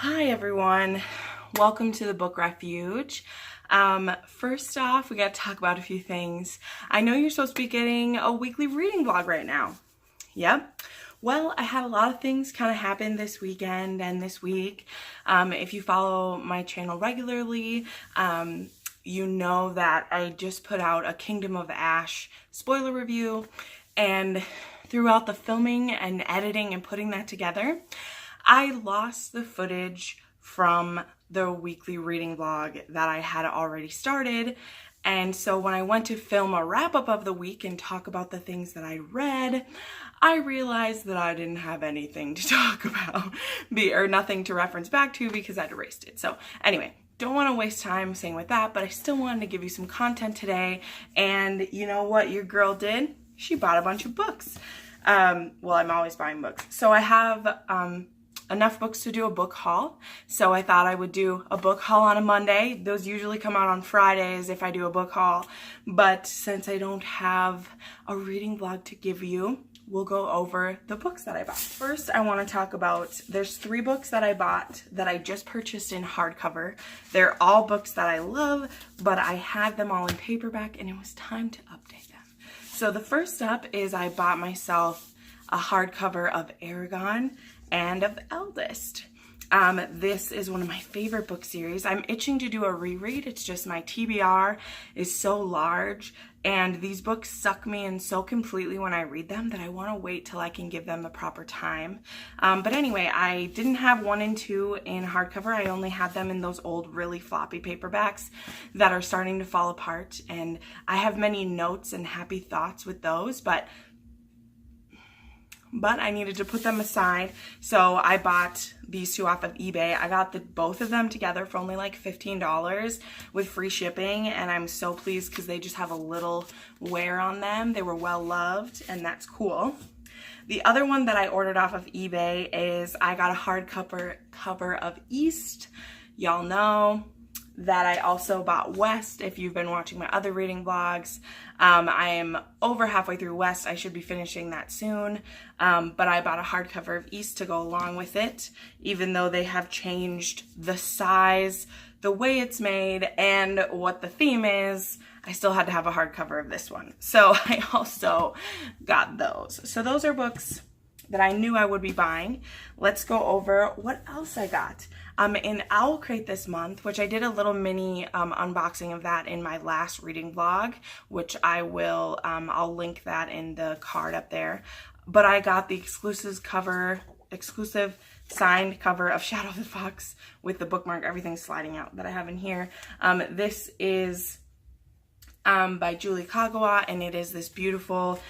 Hi everyone, welcome to the book Refuge. First off, we got to talk about a few things. I know you're supposed to be getting a weekly reading vlog right now. Yep. Well, I had a lot of things kind of happen this weekend and this week. If you follow my channel regularly, you know that I just put out a Kingdom of Ash spoiler review, and throughout the filming and editing and putting that together, I lost the footage from the weekly reading vlog that I had already started. And so when I went to film a wrap-up of the week and talk about the things that I read, I realized that I didn't have anything to talk about, or nothing to reference back to because I'd erased it. So anyway, don't want to waste time saying with that, but I still wanted to give you some content today. And you know what your girl did? She bought a bunch of books. Well, I'm always buying books. So I have enough books to do a book haul. So I thought I would do a book haul on a Monday. Those usually come out on Fridays if I do a book haul. But since I don't have a reading vlog to give you, we'll go over the books that I bought. First, I want to talk about, there's 3 books that I bought that I just purchased in hardcover. They're all books that I love, but I had them all in paperback and it was time to update them. So the first up is I bought myself a hardcover of Aragon and of Eldest. This is one of my favorite book series. I'm itching to do a reread. It's just my TBR is so large and these books suck me in so completely when I read them that I want to wait till I can give them the proper time. But anyway, I didn't have 1 and 2 in hardcover. I only had them in those old really floppy paperbacks that are starting to fall apart, and I have many notes and happy thoughts with those, but I needed to put them aside, so I bought these 2 off of eBay. I got both of them together for only like $15 with free shipping, and I'm so pleased because they just have a little wear on them. They were well loved, and that's cool. The other one that I ordered off of eBay is I got a hardcover cover of East. Y'all know that I also bought West if you've been watching my other reading vlogs. I am over halfway through West. I should be finishing that soon. But I bought a hardcover of East to go along with it, even though they have changed the size, the way it's made, and what the theme is. I still had to have a hardcover of this one. So I also got those. So those are books that I knew I would be buying. Let's go over what else I got. In Owl Crate this month, which I did a little mini unboxing of that in my last reading vlog, which I will, I'll link that in the card up there. But I got the exclusive signed cover of Shadow the Fox with the bookmark, everything sliding out that I have in here. This is by Julie Kagawa, and it is this beautiful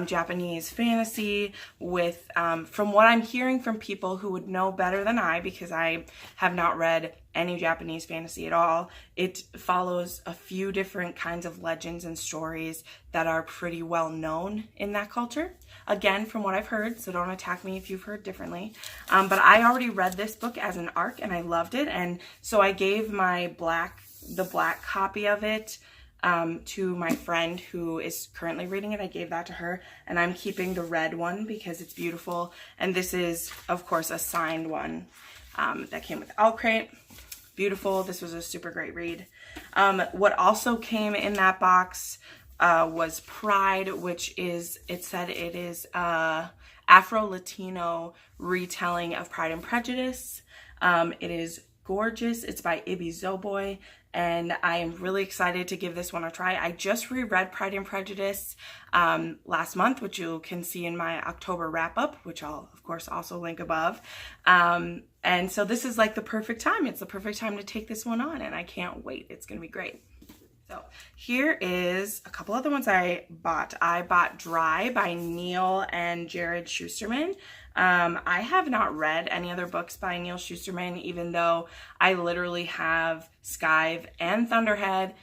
Japanese fantasy with, from what I'm hearing from people who would know better than I, because I have not read any Japanese fantasy at all, it follows a few different kinds of legends and stories that are pretty well known in that culture. Again, from what I've heard, so don't attack me if you've heard differently. But I already read this book as an ARC and I loved it, and so I gave the black copy of it to my friend who is currently reading it. I gave that to her, and I'm keeping the red one because it's beautiful. And this is, of course, a signed one that came with Owl Crate. Beautiful. This was a super great read. What also came in that box was Pride, which is, it said it is Afro-Latino retelling of Pride and Prejudice. It is gorgeous. It's by Ibi Zoboi, and I am really excited to give this one a try. I just reread Pride and Prejudice last month, which you can see in my October wrap-up, which I'll, of course, also link above. And so this is like the perfect time. It's the perfect time to take this one on, and I can't wait. It's going to be great. So here is a couple other ones I bought. I bought Dry by Neil and Jared Shusterman. I have not read any other books by Neil Shusterman, even though I literally have Scythe and Thunderhead,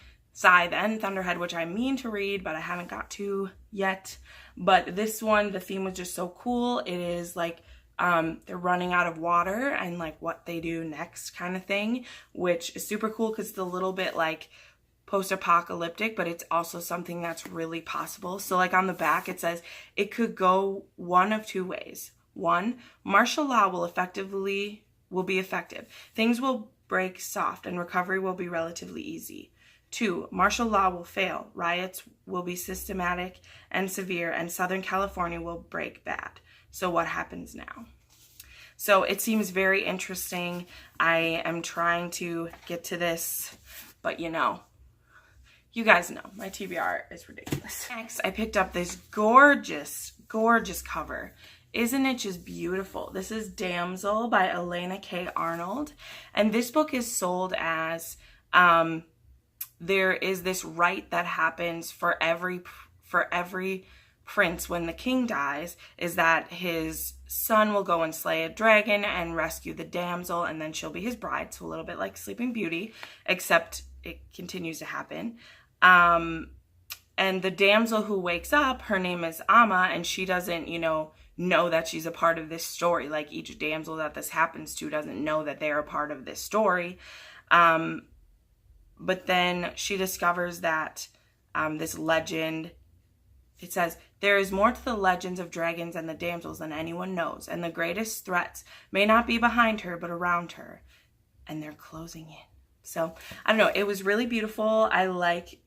which I mean to read, but I haven't got to yet. But this one, the theme was just so cool. It is like they're running out of water and like what they do next kind of thing, which is super cool because it's a little bit like post-apocalyptic, but it's also something that's really possible. So like on the back, it says it could go one of 2 ways. 1, martial law will effectively will be effective. Things will break soft and recovery will be relatively easy. 2, martial law will fail. Riots will be systematic and severe, and Southern California will break bad. So what happens now? So it seems very interesting. I am trying to get to this, but you know, you guys know my TBR is ridiculous. Next, I picked up this gorgeous, gorgeous cover. Isn't it just beautiful? This is Damsel by Elena K. Arnold. And this book is sold as there is this rite that happens for every prince when the king dies, is that his son will go and slay a dragon and rescue the damsel, and then she'll be his bride. So a little bit like Sleeping Beauty, except it continues to happen. And the damsel who wakes up, her name is Amma, and she doesn't, know that she's a part of this story. Like each damsel that this happens to doesn't know that they're a part of this story. But then she discovers that this legend, it says, there is more to the legends of dragons and the damsels than anyone knows, and the greatest threats may not be behind her, but around her, and they're closing in. So, I don't know, it was really beautiful. I like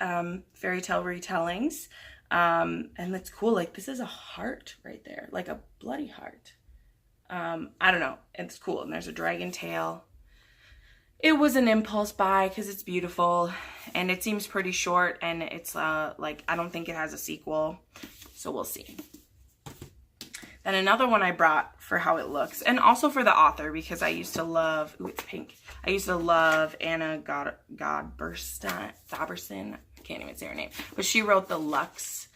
fairy tale retellings, and it's cool. Like, this is a heart right there, like a bloody heart. I don't know, it's cool, and there's a dragon tail. It was an impulse buy because it's beautiful and it seems pretty short, and it's like, I don't think it has a sequel, so we'll see. Then another one I brought for how it looks, and also for the author, because I used to love, ooh, it's pink. I used to love Anna Godberson. I can't even say her name, but she wrote the Lux,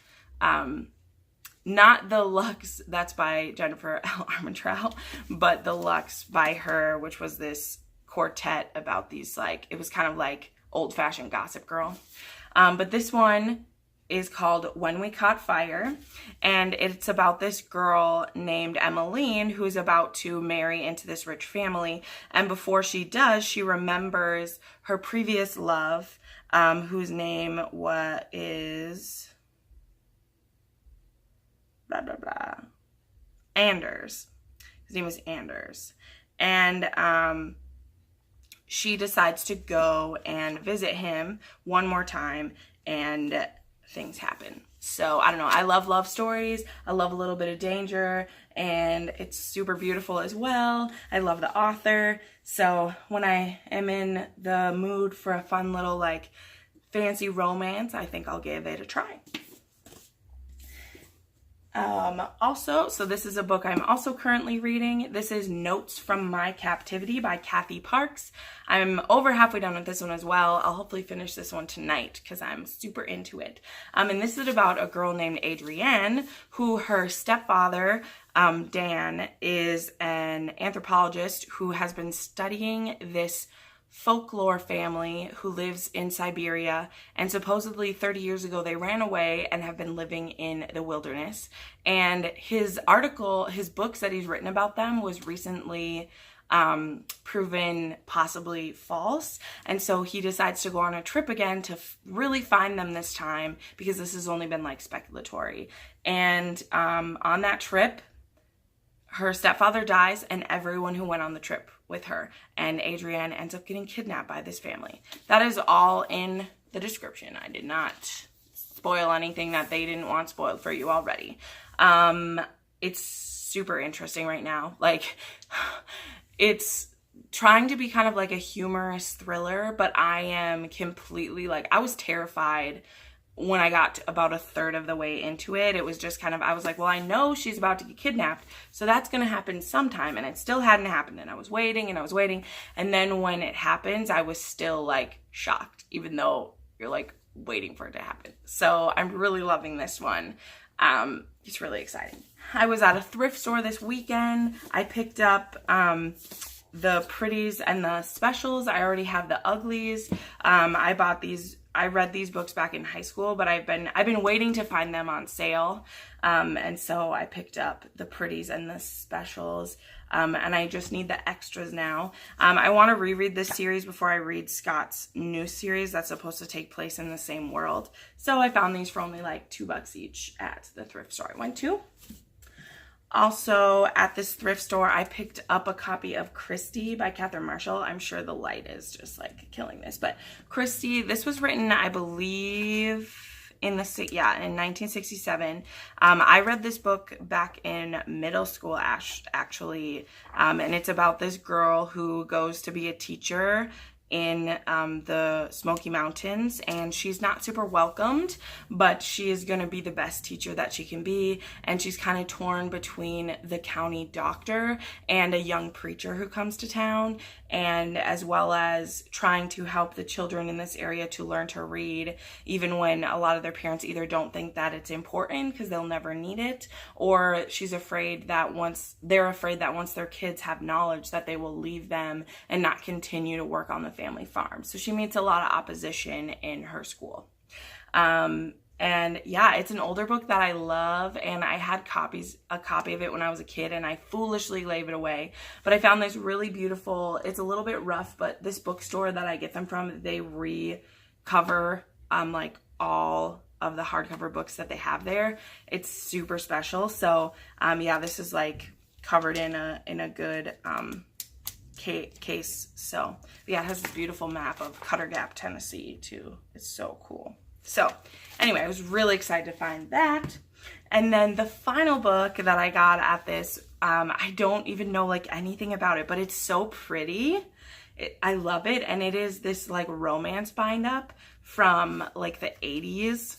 not the Lux that's by Jennifer L. Armentrout, but the Lux by her, which was this quartet about these, like, it was kind of like old-fashioned Gossip Girl. But this one is called When We Caught Fire, and it's about this girl named Emmeline who's about to marry into this rich family, and before she does, she remembers her previous love, whose name is blah blah blah, Anders. His name is Anders, and she decides to go and visit him one more time, and things happen. So, I don't know. I love love stories. I love a little bit of danger, and it's super beautiful as well. I love the author. So, when I am in the mood for a fun little, like, fancy romance, I think I'll give it a try. Also, so this is a book I'm also currently reading. This is Notes from My Captivity by Kathy Parks. I'm over halfway done with this one as well. I'll hopefully finish this one tonight because I'm super into it. And this is about a girl named Adrienne, who her stepfather, Dan, is an anthropologist who has been studying this folklore family who lives in Siberia, and supposedly 30 years ago they ran away and have been living in the wilderness. And his books that he's written about them was recently proven possibly false, and so he decides to go on a trip again to really find them this time, because this has only been like speculatory. And on that trip, her stepfather dies, and everyone who went on the trip with her, and Adrienne ends up getting kidnapped by this family. That is all in the description. I did not spoil anything that they didn't want spoiled for you already. It's super interesting right now. Like, it's trying to be kind of like a humorous thriller, but I am completely, like, I was terrified when I got about a third of the way into it. It was just kind of, I was like, well, I know she's about to get kidnapped, so that's going to happen sometime. And it still hadn't happened. And I was waiting and I was waiting. And then when it happens, I was still like shocked, even though you're like waiting for it to happen. So I'm really loving this one. It's really exciting. I was at a thrift store this weekend. I picked up, the Pretties and the Specials. I already have the Uglies. I read these books back in high school, but I've been waiting to find them on sale. And so I picked up the Pretties and the Specials. And I just need the extras now. I want to reread this series before I read Scott's new series that's supposed to take place in the same world. So I found these for only like $2 each at the thrift store I went to. Also, at this thrift store, I picked up a copy of Christy by Catherine Marshall. I'm sure the light is just like killing this, but Christy, this was written, I believe, in 1967. I read this book back in middle school, actually, and it's about this girl who goes to be a teacher in the Smoky Mountains, and she's not super welcomed, but she is going to be the best teacher that she can be, and she's kind of torn between the county doctor and a young preacher who comes to town, and as well as trying to help the children in this area to learn to read, even when a lot of their parents either don't think that it's important because they'll never need it, or she's afraid that once their kids have knowledge that they will leave them and not continue to work on the family farm. So she meets a lot of opposition in her school. And yeah, it's an older book that I love, and I had a copy of it when I was a kid, and I foolishly gave it away. But I found this really beautiful, it's a little bit rough, but this bookstore that I get them from, they recover like all of the hardcover books that they have there. It's super special. So yeah, this is like covered in a good case. So yeah, it has this beautiful map of Cutter Gap, Tennessee too. It's so cool. So anyway, I was really excited to find that. And then the final book that I got at this, I don't even know like anything about it, but it's so pretty. I love it. And it is this like romance bind up from like the 80s.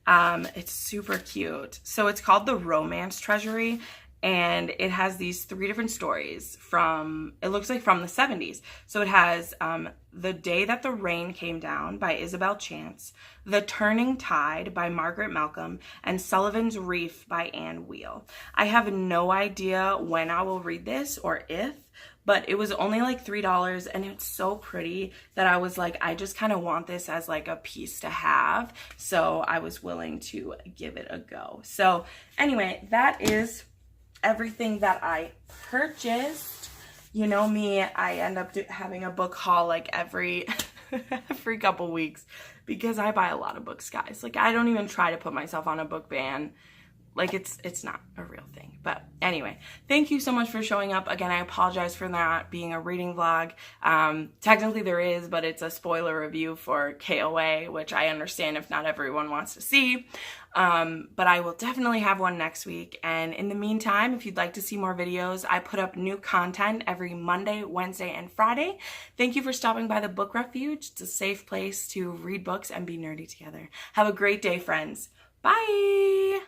It's super cute. So it's called The Romance Treasury, and it has these 3 different stories from, it looks like from the 70s. So it has The Day That the Rain Came Down by Isabel Chance, The Turning Tide by Margaret Malcolm, and Sullivan's Reef by Anne Wheel. I have no idea when I will read this or if, but it was only like $3, and it's so pretty that I was like, I just kind of want this as like a piece to have. So I was willing to give it a go. So anyway, that is everything that I purchased. You know me, I end up having a book haul like every couple weeks because I buy a lot of books, guys. Like, I don't even try to put myself on a book ban. Like, it's not a real thing. But anyway, thank you so much for showing up. Again, I apologize for not being a reading vlog. Technically there is, but it's a spoiler review for KOA, which I understand if not everyone wants to see. But I will definitely have one next week. And in the meantime, if you'd like to see more videos, I put up new content every Monday, Wednesday, and Friday. Thank you for stopping by the Book Refuge. It's a safe place to read books and be nerdy together. Have a great day, friends. Bye!